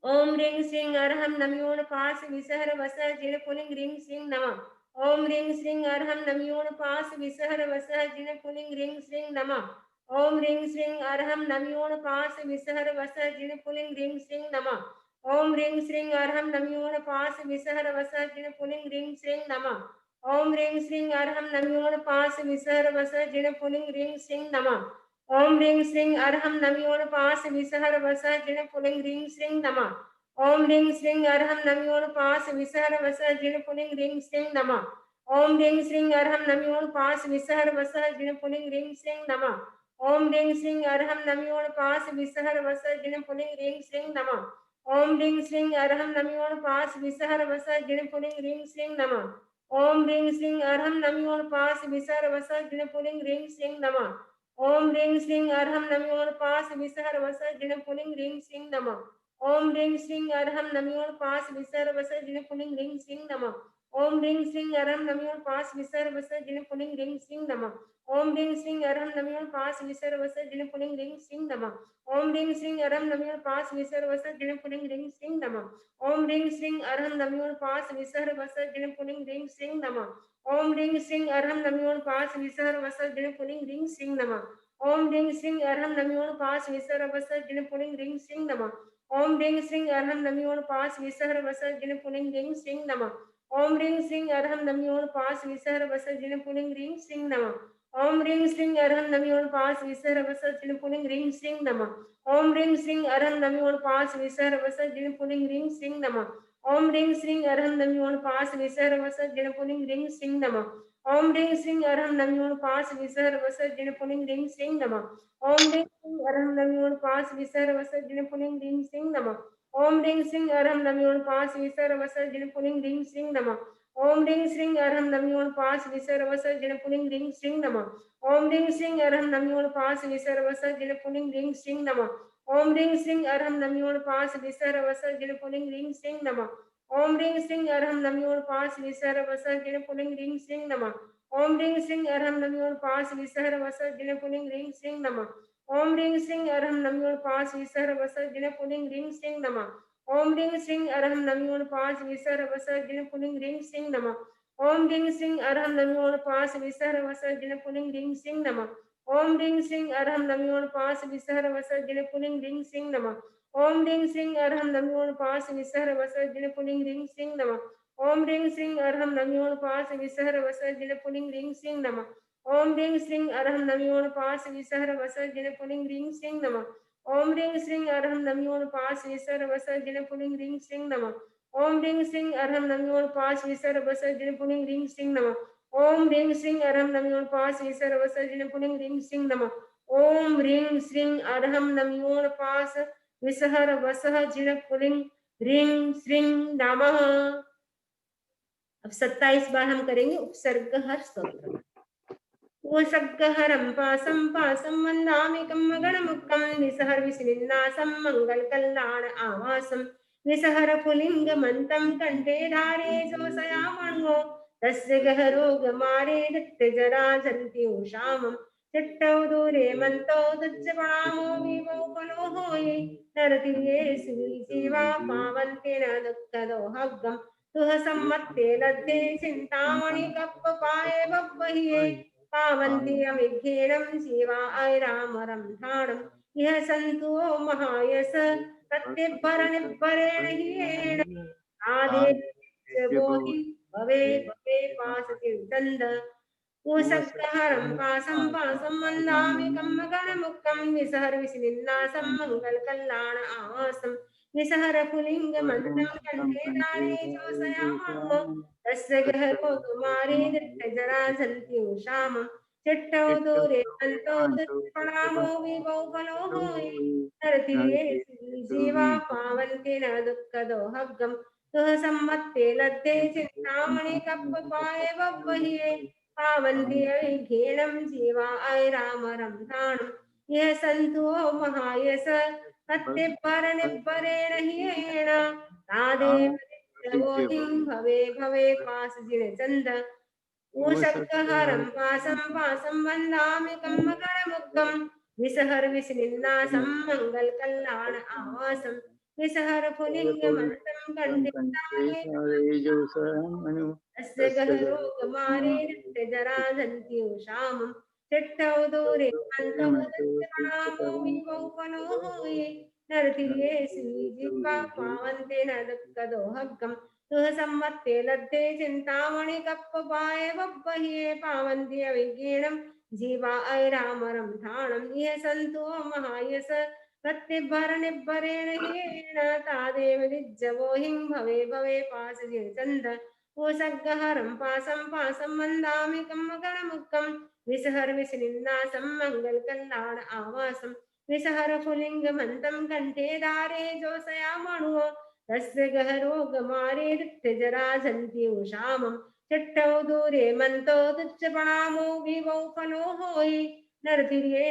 ओम ह्रीं श्रीं अर्हं नमयोणपास विसहर वस जिण पुलिंग ह्रीं श्रीं नमः। ओम ह्रीं श्रीं अर्हं नमयोणपास विसहर वस जिण पुलिंग ह्रीं श्रीं नमः। ओम ह्रीं श्रीं अर्हं नमयोणपास विसहर वस जिण पुलिंग ह्रीं श्रीं नमः। ओम ह्रीं श्रीं अर्हं नमयोणपास विसहर वस जिण पुलिंग ह्रीं श्रीं नमः। ओम ह्रीं श्रीं अर्हं नमयोणपास विसहर वस जिण पुलिंग ह्रीं श्रीं नमः। ओम ह्रीं श्रीं अर्हं नमयोणपास विसहर वस जिण पुलिंग ह्रीं श्रीं नमः। ओम ह्रीं श्रीं अर्हं नमयोणपास विसहर वस जिण पुलिंग ह्रीं श्रीं नमः। ओम ह्रीं श्रीं अर्हं नमयोणपास विसहर वस जिण पुलिंग ह्रीं श्रीं नमः। ओम ह्रीं श्रीं अर्हं नमयोणपास विसहर वस जिण पुलिंग ह्रीं श्रीं नमः। ओम ह्रीं श्रीं अर्हं नमयोणपास विसहर वस जिण पुलिंग ह्रीं श्रीं नमः। ओम ह्रीं श्रीं अर्हं नमयोणपास विसहर वस जिण पुलिंग ह्रीं श्रीं नमः। ओम ह्रीं श्रीं अर्हं नमयोणपास विसहर वस जिण पुलिंग ह्रीं श्रीं नमः। ओम ह्रीं श्रीं अर्हं नमयोणपास विसहर वस जिण पुलिंग ह्रीं श्रीं नमः। ओम ह्रीं श्रीं अर्हं नमयोणपास विसहर वस जिण पुलिंग ह्रीं श्रीं नमः। ओम ह्रीं श्रीं अर्हं नमयोणपास विसहर वस जिण पुलिंग ह्रीं श्रीं नमः। ओम ह्रीं श्रीं अर्हं नमयोणपास विसहर वस जिण पुलिंग ह्रीं श्रीं नमः। ओम ह्रीं श्रीं अर्हं नमयोणपास विसहर वस जिण पुलिंग ह्रीं श्रीं नमः। ओम ह्रीं श्रीं अर्हं नमयोणपास विसहर वस जिण पुलिंग ह्रीं श्रीं नमः। ओम ह्रीं श्रीं अर्हं नमयोणपास विसहर वस जिण पुलिंग ह्रीं श्रीं नमः। ओम ह्रीं श्रीं अर्हं नमयोणपास विसहर वस जिण पुलिंग ह्रीं श्रीं नमः। ओम ह्रीं श्रीं अर्हं नमयोणपास विसहर वस जिण पुलिंग ह्रीं श्रीं नमः। ओम ह्रीं श्रीं अर्हं नमयोणपास विसहर वस जिण पुलिंग ह्रीं श्रीं नमः। ओम ह्रीं श्रीं अर्हं नमयोणपास विसहर वस जिण पुलिंग ह्रीं श्रीं नमः। ओम ह्रीं श्रीं अर्हं नमयोणपास विसहर वस जिण पुलिंग ह्रीं श्रीं नमः। ओम ह्रीं श्रीं अर्हं नमयोणपास विसहर वस जिण पुलिंग ह्रीं श्रीं नमः। ओम ह्रीं श्रीं अर्हं नमयोणपास विसहर वस जिण पुलिंग ह्रीं श्रीं नमः। ओम ह्रीं श्रीं अर्हं नमयोणपास विसहर वस जिण पुलिंग ह्रीं श्रीं नमः। ओम ह्रीं श्रीं अर्हं नमयोणपास विसहर वस जिण पुलिंग ह्रीं श्रीं नमः। ओम ह्रीं श्रीं अर्हं नमयोणपास विसहर वस जिण पुलिंग ह्रीं श्रीं नमः। ओम ह्रीं श्रीं अर्हं नमयोणपास विसहर वस जिण पुलिंग ह्रीं श्रीं नमः। ओम ह्रीं श्रीं अरहं नमो पास विसर वसर्जन पुलिंग ह्रीं श्रीं नमः। ओम ह्रीं श्रीं अरहं नमो पास विसर वसर्जन पुलिंग ह्रीं श्रीं नमः। ओम ह्रीं श्रीं अरहं नमो पास विसर वसर्जन पुलिंग ह्रीं श्रीं नमः। ओम ह्रीं श्रीं अरहं नमो पास विसर वसर्जन पुलिंग ह्रीं श्रीं नमः। ओम ह्रीं श्रीं अरहं नमो पास विसर वसर्जन पुलिंग ह्रीं श्रीं नमः। ओम ह्रीं श्रीं अरहं नमो पास विसर वसर्जन पुलिंग ह्रीं श्रीं नमः। ओम ह्रीं श्रीं अरहं नमो पास विसर वसर्जन पुलिंग ह्रीं श्रीं नमः। ओम ह्रीं श्रीं अरहं नमो पास विसर वसर्जन पुलिंग ह्रीं श्रीं नमः। ओम ह्रीं श्रीं अरहं नमो पास विसर वसर्जन पुलिंग ह्रीं श्रीं नमः। ओम ह्रीं श्रीं अरहं नमो पास विसहर वसह जिन पुलिंग ह्रीं श्रीं नमः। अब 27 बार हम करेंगे उपसर्ग हर स्तोत्र। उपसर्गहरं पासं पासं वन्दामिकं गणमुक्तं निसहर विस्निन्नासं मङ्गलकल्याण आवासं निसहर पुलिङ्गमन्तं कण्ठे धारे जोषयामण्वो तस्य गहरोगमारे नित्यजरा जन्ति उषामं चिट्टौ दूरे मन्तो दुच्चपणामो विवौ फलो होये नरतिर्ये सुजीवा पावन्ते न दुःखदोहग्गं तुह सम्मत्ते लब्धे चिन्तामणि कप्पपाये बह्वहिये पावन्ति अविघ्नेनं शिवा ऐरामरं ठाणं यः सन्तु महायस प्रत्यभरणिभरेण हि आधे बोहि भवे भवे पासतिर्दन्द ऊषग्रहरं पासं पासं वन्दामिकं गणमुक्तं निसहर विस्निन्नासं मङ्गलकल्याण आवासं निसहर पुलिङ्गमन्तं कण्ठे दारे जोषयामो तस्य गहको कुमारे नित्यजरा सन्ति उषामं चिट्टौ दूरे मन्तो दुष्प्रणामो विभौ फलो होयि नरतिर्ये जीवा पावन्ति न दुःखदोहग्गं तुह सम्मत्ते लब्धे चिन्तामणि कप्पपाये बह्वहिये पावन्ति अविघ्नेनं जीवा ऐरामरं ठाणं यः सन्तु महायस कत्तिभरणिभरेण ह्येण तादेव नित्यबोधिं भवे भवे पासजिनचन्द ऊषग्गहरं पासं पासं वन्दामिकं मकरमुक्तं विसहर विस्निन्नासं मङ्गलकल्याण आवासं विसहर पुलिङ्गमन्तं कण्ठे तारे अस्य गहरोगमारे नित्यजरा सन्ति उषामं चिट्टौ दूरे मन्तो दुष्प्रणामो विभौ फलो होये नरतिर्ये श्रीजीवा पावन्ते न दुःखदोहग्गं तुह सम्मत्ते लब्धे चिन्तामणि कप्पपाये बह्वहिये पावन्ति अविघ्नेनं जीवा ऐरामरं ठाणं यः सन्तु महायस प्रत्यभरणिभरेण ह्येण तादेव निज्जवोहिं भवे भवे पासजिनचन्द ऊषग्गहरं पासं पासं वन्दामिकं गणमुक्तं विसहर विस्निन्नासं मङ्गलकल्याण आवासं विसहर पुलिङ्गमन्तं कण्ठे धारे जोषयामणुः तस्य गहरोगमारे नित्यजरा सन्ति उषामं चिट्टौ दूरे मन्तो दुच्चपणामो विवौ फलो होयि नरतिर्ये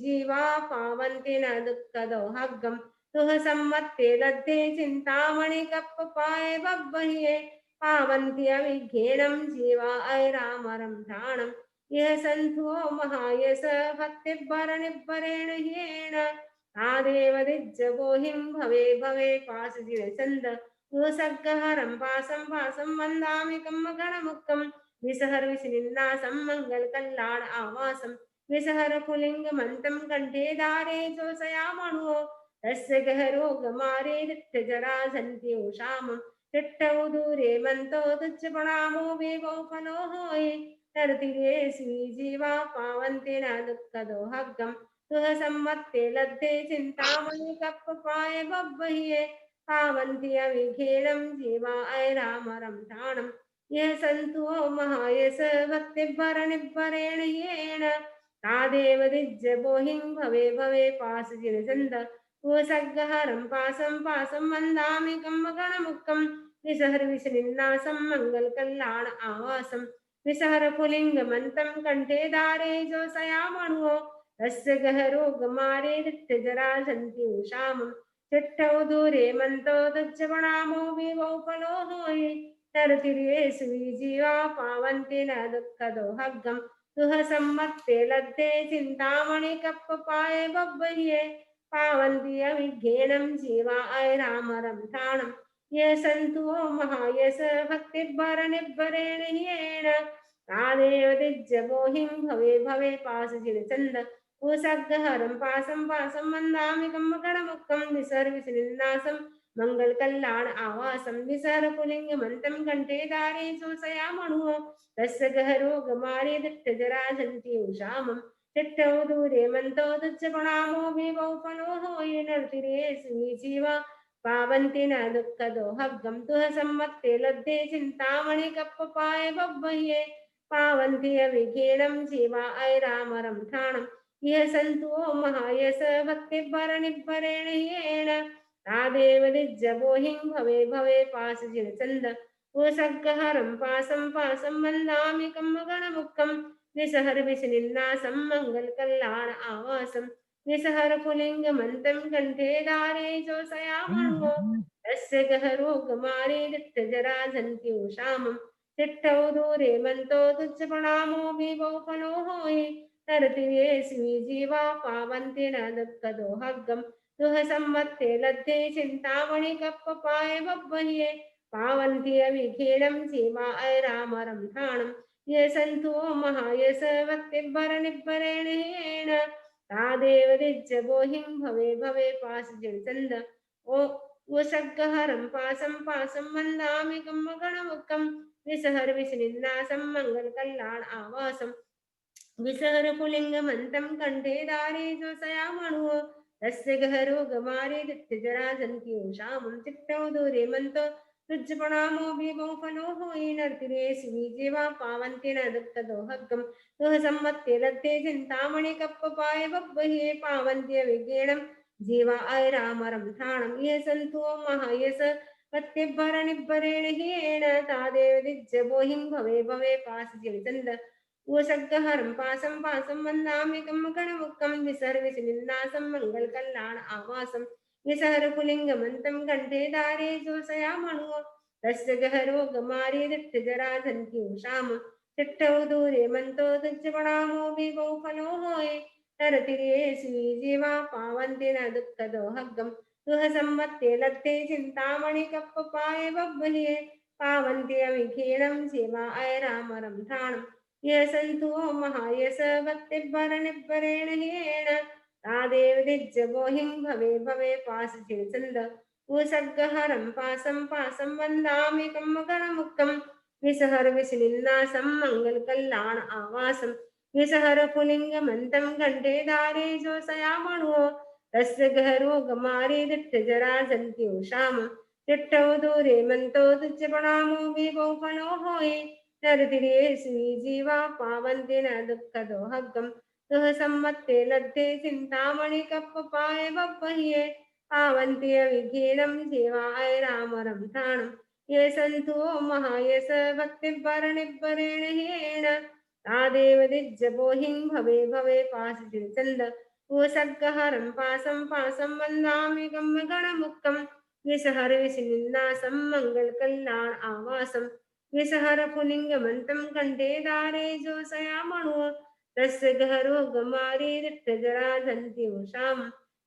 जीवा पावन्ति न दुःखदोहग्गं तुह सम्मत्ते लब्धे चिन्तामणि कप्पपाये बह्वहिये पावन्ति अविघ्नेनं जीवा ऐरामरं ठाणं यः सन्तो महायस भक्तिभरणिभरेण ह्येण तादेव दिज्जबोहिं भवे भवे पासजिनचन्द ऊषग्गहरं पासं पासं वन्दामिकं गणमुक्तं विसहर विस्निन्नासं मङ्गलकल्याण आवासं विसहर पुलिङ्गमन्तं कण्ठे धारे जोषयामणो तस्य गहरोगमारे नित्यजरा सन्ति उषामं चिट्टौ दूरे मन्तो तुच्छपणामो विभौ फलो होये नरतिर्ये श्रीजीवा पावन्ति न दुःखदोहग्गं तुह सम्मत्ते लब्धे चिन्तामणि कप्पपाये बह्वहिये पावन्ति अविघ्नेनं जीवा ऐरामरं ठाणं यः सन्तु महायस भक्तिभरणिभरेण ह्येण तादेव दिज्जबोहिं भवे भवे पासजिनचन्द ऊषग्गहरं पासं पासं वन्दामिकं गणमुक्तं विसहर विस्निन्नासं मङ्गलकल्याण आवासं विसहर पुलिङ्गमन्तं कण्ठे धारे जोषयामणुः तस्य गहरोगमारे नित्यजरा सन्ति उषामं चिट्टौ दूरे मन्तो दुच्चपणामो विवौ फलो होयि नरतिर्ये जीवा पावन्ति न दुःखदोहग्गं तुह सम्मत्ते लब्धे चिन्तामणि कप्पपाये बह्वहिये पावन्ति अविघ्नेनं जीवायरामरं ये सन्तु महायश भक्तिभरनिर्भरेण येन तादेव दिज्जगोहिं भवे भवे पाशजिनचन्द उषग्गहरं पासं पासं वन्दामि कम्मकणमुक्तं विसर्विसनिन्नासं मङ्गलकल्याण आवासं विसर्पुलिङ्गमन्तं कण्ठे दारे शोषयामणुः तस्य गहरो गमारे दिट्टजराजन्ति उषामं चिट्टौ दूरे मन्तो दुच्चपणामो विभौ फलोहो येनर्तिरे सुनीचीवा पावन्ति न दुःखदो हग्गं तुह सम्मत्ते लब्धे चिन्तामणिकप्पपाय बह्वये पावन्ति अविघ्नेनं जीवा ऐरामरं ठाणं यः सन्तु महायश भक्तिभरनिर्भरेण येन तादेव निज्जगोहिं भवे भवे पाशजिनचन्द उषग्गहरं पासं पासं वन्दामि कम्मगणमुक्तं निसहर्विषनिन्नासं मङ्गलकल्याण आवासं निसहरपुलिङ्गमन्तं कण्ठे दारे जोषयामणो तस्य गहरो गमारे दिट्टजराजन्त्योषामं चिट्टौ दूरे मन्तो तुच्छपणामो विभौ फलो होयि तरतिरे स्वीजीवा पावन्ति न दुःखदो हग्गं दुह सम्मत्ते लब्धे चिन्तामणिकप्पपाय बह्वये पावन्ति अविघ्नेनं जीवा ऐरामरं ठाणं ये सन्तु महायश भक्तिभरनिर्भरेण येन तादेव दिज्जगोहिं भवे भवे पाशजिनचन्द ओ उषग्गहरं पासं पासं वन्दामि कम्मगणमुक्तं विसहर्विषनिन्नासं मङ्गलकल्याण आवासं विसहरपुलिङ्गमन्तं कण्ठे दारे जोषयामणुः तस्य गहरो गमारे दिट्टजराजन्त्योषामं चिट्टौ दूरे मन्तो तुज्जपणामो विभौ फलो होयिनर्तिरे सुनीजीवा पावन्ति न दुःखदो हग्गं तुह सम्मत्ते लब्धे चिन्तामणिकप्पपाय बह्वये पावन्ति अविघ्नेनं जीवा ऐरामरं ठाणं ये सन्तु महायश भक्तिभरनिर्भरेण ह्येन तादेव दिज्जगोहिं भवे भवे पाशजिनचन्द उषग्गहरं पासं पासं वन्दामि कम्मकणमुक्तं विसर्विषनिन्नासं मङ्गलकल्याण आवासं विसहरपुलिङ्गमन्तं कण्ठे दारे जोषयामणुः तस्य गहरो गमारे दिट्टजराजन्त्योषाम चिट्टौ दूरे मन्तो तुच्छपणामो विभौ फलो होये तरतिरे स्वीजीवा पावन्ति न दुःखदो हग्गं तुह सम्मत्ते लब्धे चिन्तामणिकप्पपाय बह्वये पावन्ति अविघ्नेनं जीवा ऐरामरं ठाणं ये सन्तु महायश भक्तिभरनिर्भरेण येन तादेव दिज्जगोहिं भवे भवे पाशजिनचन्द उषग्गहरं पासं पासं वन्दामि कम्मगणमुक्तं विसहर्विषनिन्नासं मङ्गलकल्याण आवासं विसहरपुलिङ्गमन्तं कण्ठे दारे जोषयामणुः तस्य गहरो गमारे दिट्टजराजन्त्योषाम चिट्टौ दूरे मन्तो तुच्छपणामो विभौ फलो होयि तरतिरे स्वीजीवा पावन्ति न दुःखदो हग्गं तुह सम्मत्ते लब्धे चिन्तामणिकप्पपाय बह्वये पावन्ति अविघ्नेनं जीवा ऐरामरं ठाणं ये सन्तु महायश भक्तिभरनिर्भरेण येन तादेव दिज्जगोहिं भवे भवे पाशजिनचन्द उषग्गहरं पासं पासं वन्दामि कम्मगणमुक्तं विसहर्विषनिन्नासं मङ्गलकल्याण आवासं विसहरपुलिङ्गमन्तं कण्ठे दारे जोषयामणुः तस्य गहरो गमारे दिट्टजराजन्त्योषां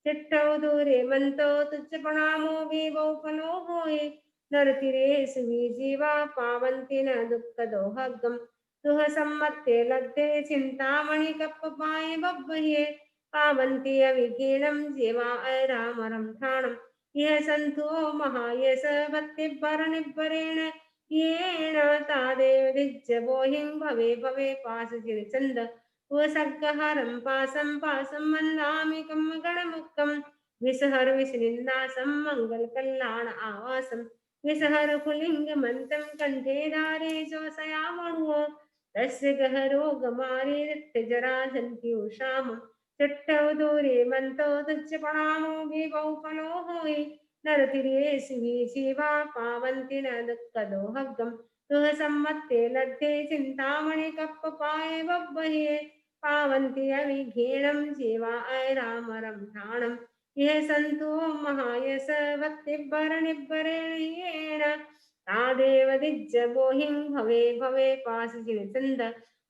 चिट्टौ दूरे मन्तो तुच्छपणामो विभौ फलो होये नरतिरे सुवीजीवा पावन्ति न दुःखदो हग्गं तुह सम्मत्ते लब्धे चिन्तामणिकप्पपाय बह्वये पावन्ति अविघ्नेनं जीवा ऐरामरं ठाणं यः सन्तु महायश भक्तिभरनिर्भरेण येन तादेव दिज्जगोहिं भवे भवे पाशजिनचन्द उषग्गहरं पासं पासं वन्दामि कम्मगणमुक्तं विसहर्विषनिन्नासं मङ्गलकल्याण आवासं विसहरपुलिङ्गमन्तं कण्ठे दारे जोषयामणुः तस्य गहरो गमारे दिट्टजराजन्त्योषाम चिट्टौ दूरे मन्तो तुच्छपणामो विभौ फलो होयि नरतिरे स्वीजीवा पावन्ति न दुःखदो हग्गं तुह सम्मत्ते लब्धे चिन्तामणिकप्पपाय बह्वये पावन्ति अविघ्नेनं जीवा ऐरामरं ठाणं ये सन्तु महायश भक्तिभरनिर्भरेण येन तादेव दिज्जगोहिं भवे भवे पाशजिनचन्द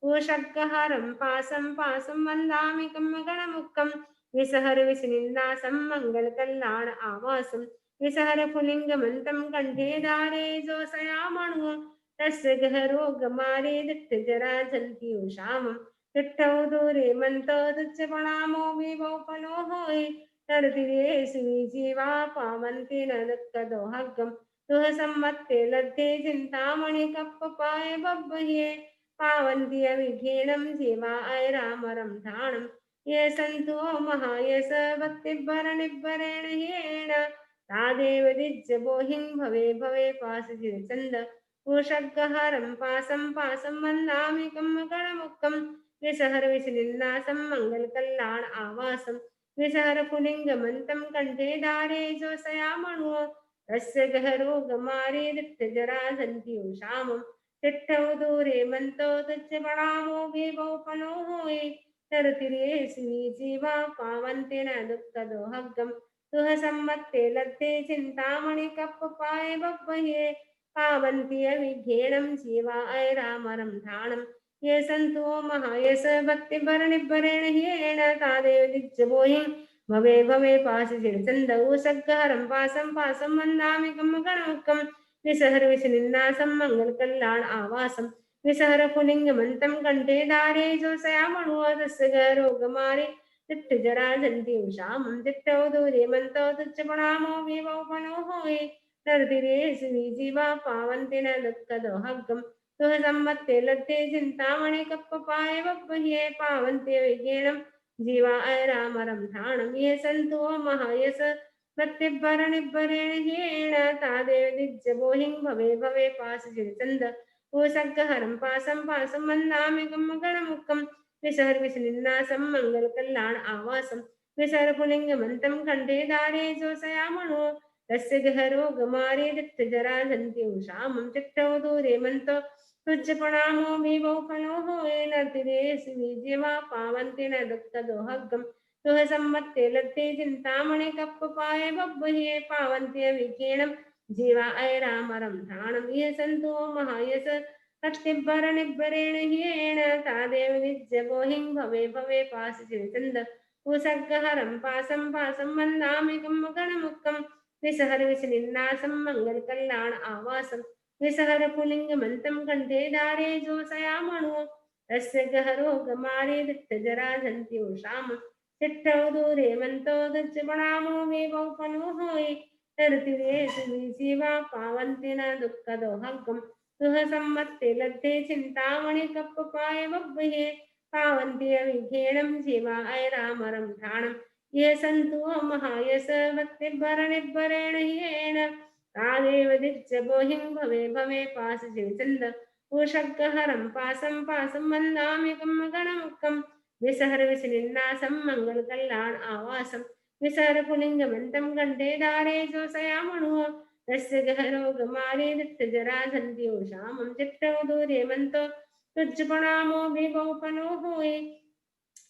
उषग्गहरं पासं पासं वन्दामि कम्मगणमुक्तं विसहर विषनिन्दासं मङ्गलकल्याण आवासं विसहर पुलिङ्गमन्तं कण्ठे धारे जोषयामणुः तस्य गहरोगमारे दिट्टजराजन्त्युषामं दिट्ठौ दूरे मन्तो दुच्चपणामो विभौपनो होय नरतिरे सुविजीवा पावन्ति न दुःखदोहग्गं तुह सम्मत्ते लद्धे चिन्तामणिकप्पपाय बह्वये पावन्ति अविघ्नेनं जीवाय रामरं ठाणम् ये सन्तो महायस भक्तिभरनिभरेण ह्येण तादेव दिज्जबोहिं भवे भवे पासजिचन्द उषग्गहरं पासं पासं वन्दामि कम्मकणमुक्कं विसहर विषनिन्दासं मङ्गलकल्याण आवासं विसहर पुलिङ्गमन्तं कण्ठे धारे जोषयामणो तस्य गहरोगमारे दिट्टजरा सन्त्युषामं तिष्ठौ दूरे मन्तो तुच्छपणामो विभौपनो होय तरतिरे जीवा पावन्ति न दुःखदोहग्गं तुह सम्मत्ते लद्धे चिन्तामणिकप्पपाय बह्वये पावन्ति अविघ्नेनं जीवाय रामरं ठाणम् ये सन्तो महायस भक्तिभरनिभरेण ह्येण तादेव दिज्जबोहिं भवे भवे पासजिचन्दौ सग्गहरं पासं पासं वन्दामि कम्मकणमुक्कं विसहर विषनिन्दासं मङ्गलकल्याण आवासं विसहर पुलिङ्गमन्तं कण्ठे धारे जोषयामणो तस्य गरोगमारे दिट्टजराजन्त्युषामं दिट्टौ दूरे मन्तो तुच्छपणामो विभौपनो होय नरतिरे सुविजीवा पावन्ति न दुःखदोहग्गं तुह सम्मत्ते लद्धे चिन्तामणिकप्पपाय बह्वये पावन्ति विज्ञेनं जीवाय रामरं ठाणं ये सन्तो महायस भक्तिभरनिभरेण ह्येण तादेव दिज्जबोहिं भवे भवे पासजिचन्द ऊसग्गहरं पासं पासं वन्दामि कम्मकणमुक्कं विसहर विषनिन्दासं मङ्गलकल्याण आवासं विसहर पुलिङ्गमन्तं कण्ठे धारे जोषयामणो तस्य गहरोगमारे दिट्टजराजन्त्युषामं तिष्ठौ दूरे मन्तो तुच्छपणामो विभौपनो होय नरतिरे सुविजीवा पावन्ति न दुःखदोहग्गं तुह सम्मत्ते लद्धे चिन्तामणिकप्पपाय बह्वये पावन्ति अविघ्नेनं जीवाय रामरं ठाणं ये सन्तो महायस भक्तिभरनिभरेण ह्येण तादेव निज्जबोहिं भवे भवे पासजिचन्द उषग्गहरं पासं पासं वन्दामि कम्मकणमुक्कं विसहर विषनिन्दासं मङ्गलकल्याण आवासं विसहर पुलिङ्गमन्तं कण्ठे धारे जोषयामणो तस्य गहरोगमारे दिट्टजराजन्त्युषामं तिष्ठौ दूरे मन्तो दुच्छपणामो विभौपनो होय तरतिरे सुविजीवा पावन्ति न दुःखदोहग्गं तुह सम्मत्ते लद्धे चिन्तामणिकप्पपाय बह्वये पावन्ति अविघ्नेनं जीवाय रामरं ठाणम् ये सन्तो महायस भक्तिभरनिभरेण ह्येण तादेव दिज्जबोहिं भवे भवे पासजिचन्द उषग्गहरं पासं पासं वन्दामि कम्मकणमुक्कं विसहर विषनिन्दासं मङ्गलकल्याण आवासं विसहर पुलिङ्गमन्तं कण्ठे धारे जोषयामणो तस्य गहरोगमारे दिट्टजराजन्त्युषामं तिष्ठौ दूरे मन्तो तुच्छपणामो विभौपनो होय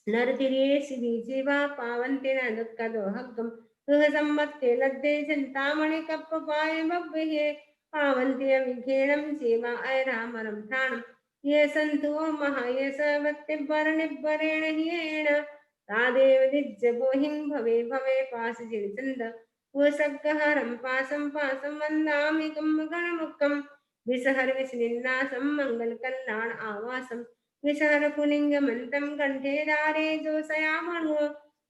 नरतिरे शिवीजीवा पावन्ति न दुःखदोहग्गं तुह सम्मत्ते लद्धे चिन्तामणिकप्पपाय बह्वये पावन्ति अविघ्नेनं जीवाय रामरं ठाणं ये सन्तो महायस भक्तिभरनिभरेण ह्येण तादेव दिज्जबोहिं भवे भवे पासजिचन्द उषग्गहरं पासं पासं वन्दामि कम्मकणमुक्कं विसहर विषनिन्दासं मङ्गलकल्याण आवासं विसहर पुलिङ्गमन्तं कण्ठे धारे जोषयामणो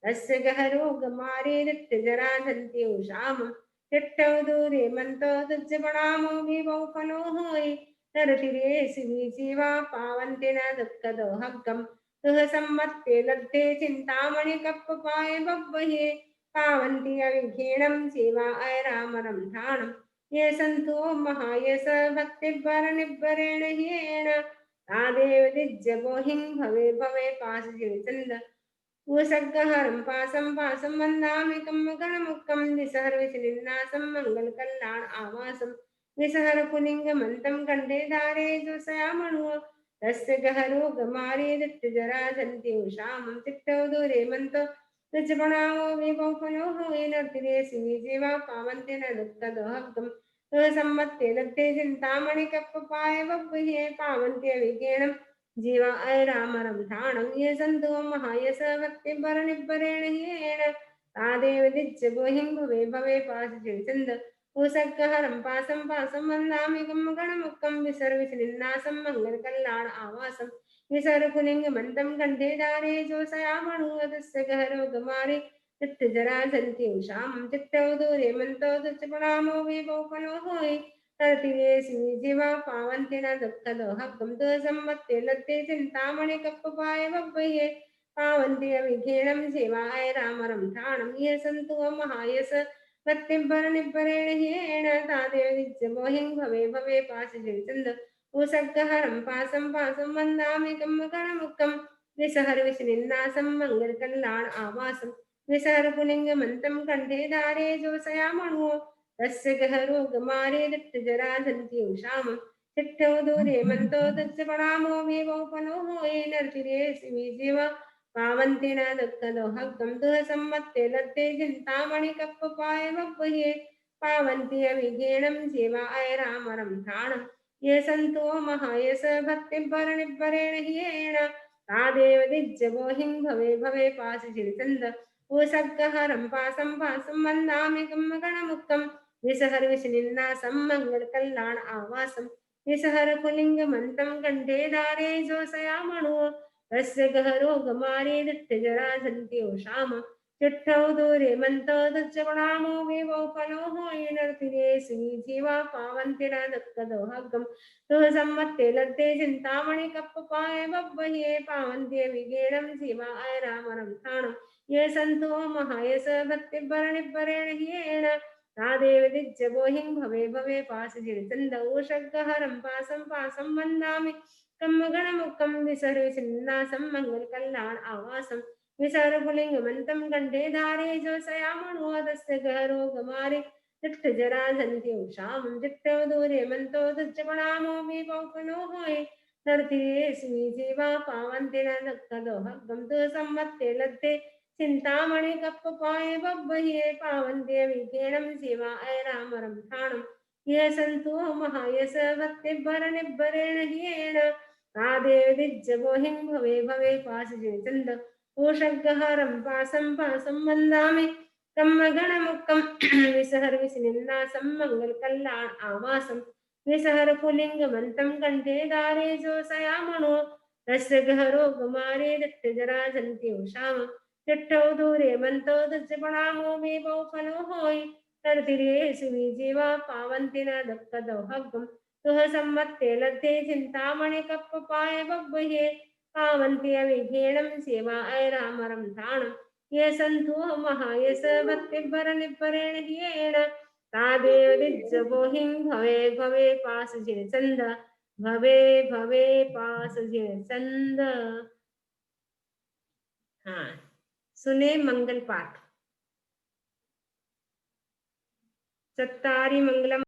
तस्य गहरोगमारे दिट्टजराजन्त्युषामं तिष्ठौ दूरे मन्तो तुच्छपणामो विभौपनो होय नरतिरे सुविजीवा पावन्ति न दुःखदोहग्गं तुह सम्मत्ते लद्धे चिन्तामणिकप्पपाय बह्वये पावन्ति अविघ्नेनं जीवाय रामरं ठाणम् ये सन्तो महायस भक्तिभरनिभरेण ह्येण तादेव दिज्जबोहिं भवे भवे पासजिचन्द ऊसग्गहरं पासं पासं वन्दामि कम्मकणमुक्कं विसहर विषनिन्दासं मङ्गलकल्याण आवासं विसहर पुलिङ्गमन्तं कण्ठे धारे जोषयामणो तस्य गहरोगमारे दिट्टजराजन्त्युषामं तिष्ठौ दूरे मन्तो तुच्छपणामो विभौपनो होय नरतिरे सुविजीवा पावन्ति न दुःखदोहग्गं तुह सम्मत्ते लद्धे चिन्तामणिकप्पपाय बह्वये पावन्ति अविघ्नेनं जीवाय रामरं ठाणं ये सन्तो महायस भक्तिपरनिब्बरेण ह्येण तादेव दिज्जगोहिं भवे भवे पाशचिरचन्द ऊसग्गहरं पासं पासं वन्दामि गणमुक्तं विसर्विसनिन्नासं मङ्गलकल्याण आवासं विसर्गुलिङ्गमन्तं कण्ठे धारे जोषयामणुवदस्य गहरो गमारे चित्तजराधन्त्युषां चित्तौ दूरे मन्तो दुच्चपणामो विभोपनो होयि तर्तिरे जीवा पावन्ति न दुःखदोहकं दुःसम्मत्ते लत्ते चिन्तामणि कप्पपाय बह्वये पावन्ति अविघेणं सेवाय रामरं ठाणं ये सन्तु महायस भक्तिं ह्येण तादेव नित्यमोहिं भवे भवे पाशजलचन्द ऊसग्गहरं पासं पासं वन्दामि गणमुक्तं विसहर्विषनिन्नासं मङ्गलकल्याण आवासं विसहरपुलिङ्गमन्तं कण्ठे धारे जोषयामणुः तस्य गहरो गमारे दत्तजराधन्त्युषामं चिट्ठौ दूरे मन्तो दत्सपणामो विवोपनो होये नर्तिरे शिवीजीव पावन्ति न दुःखदोहकं दुःसम्मत्ते लत्ते चिन्तामणिकप्पपाय बह्वये पावन्ति अविघेणं सेवाय रामरं ठाणं ये सन्तो महायस भक्तिपरनिब्बरेण ह्येण तादेव दिज्जगोहिं भवे भवे पाशचिरचन्द ऊसग्गहरं पासं पासं वन्दामि गणमुक्तं विसहर्विषनिन्नासं मङ्गलकल्याण आवासं विसहरकुलिङ्गमन्तं कण्ठे धारे जोषयामणो तस्य गहरो गमारे दत्तजराधन्त्योषाम चिट्ठौ दूरे मन्तो दुच्चपणामो विवोपनो होयिनर्तिरे श्रीजीवा पावन्ति न दुःखदोहगं दुःसम्मत्ते लत्ते चिन्तामणि कप्पपाय बह्वये पावन्ति विगेणं शिवाय रामरं ठाणं ये सन्तो महायस भक्तिपरनिब्बरेण ह्येण तादेव दिज्जगोहिं भवे भवे पाशचिरचन्द ऊषग्गहरं पासं पासं वन्दामि गणमुक्तं विसर्विसन्नासं मङ्गलकल्याण आवासं विसर्गपुलिङ्गमन्तं कण्ठे धारे जोषयामणो तस्य गहरो गमारे चिट्ठजराधन्त्युषां चिट्टौ दूरे मन्तो दुच्चपणामो विपौपनो होये नर्तिरे श्रीजीवा पावन्ति न दुःखदोहगं दुःसम्मत्ते लत्ते चिन्तामणि कप्पपाय बह्वये पावन्ति विघेणं सेवाय रामरं ठाणं ये सन्तो महायस भक्तिपरनिब्बरेण ह्येण तादेव दिज्जगोहिं भवे भवे पाशचिरचन्द ऊषग्गहरं पासं पासं वन्दामि गणमुक्तं विसहर्विषनिन्नासं मङ्गलकल्याण आवासं विसहरपुलिङ्गमन्तं कण्ठे धारे जोषयामणो तस्य गहरो गमारे दत्तजराधन्त्युषाम चिट्ठौ दूरे मन्तो दुच्चपणामो विवोपनो होयि तर्तिरे शिवीजीवा पावन्ति न दुःखदोहगं दुःसम्मत्ते लत्ते चिन्तामणि कप्पपाय बह्वये पावन्ति अविघेणं सेवाय रामरं ठाणं ये सन्तो महायस भक्तिपरनिब्बरेण ह्येण तादेव दिज्जगोहिं भवे भवे पाशचिरचन्द भवे भवे पाशचिरचन्द। हाँ, सुने मंगल पाठ। चत्तारि मंगलम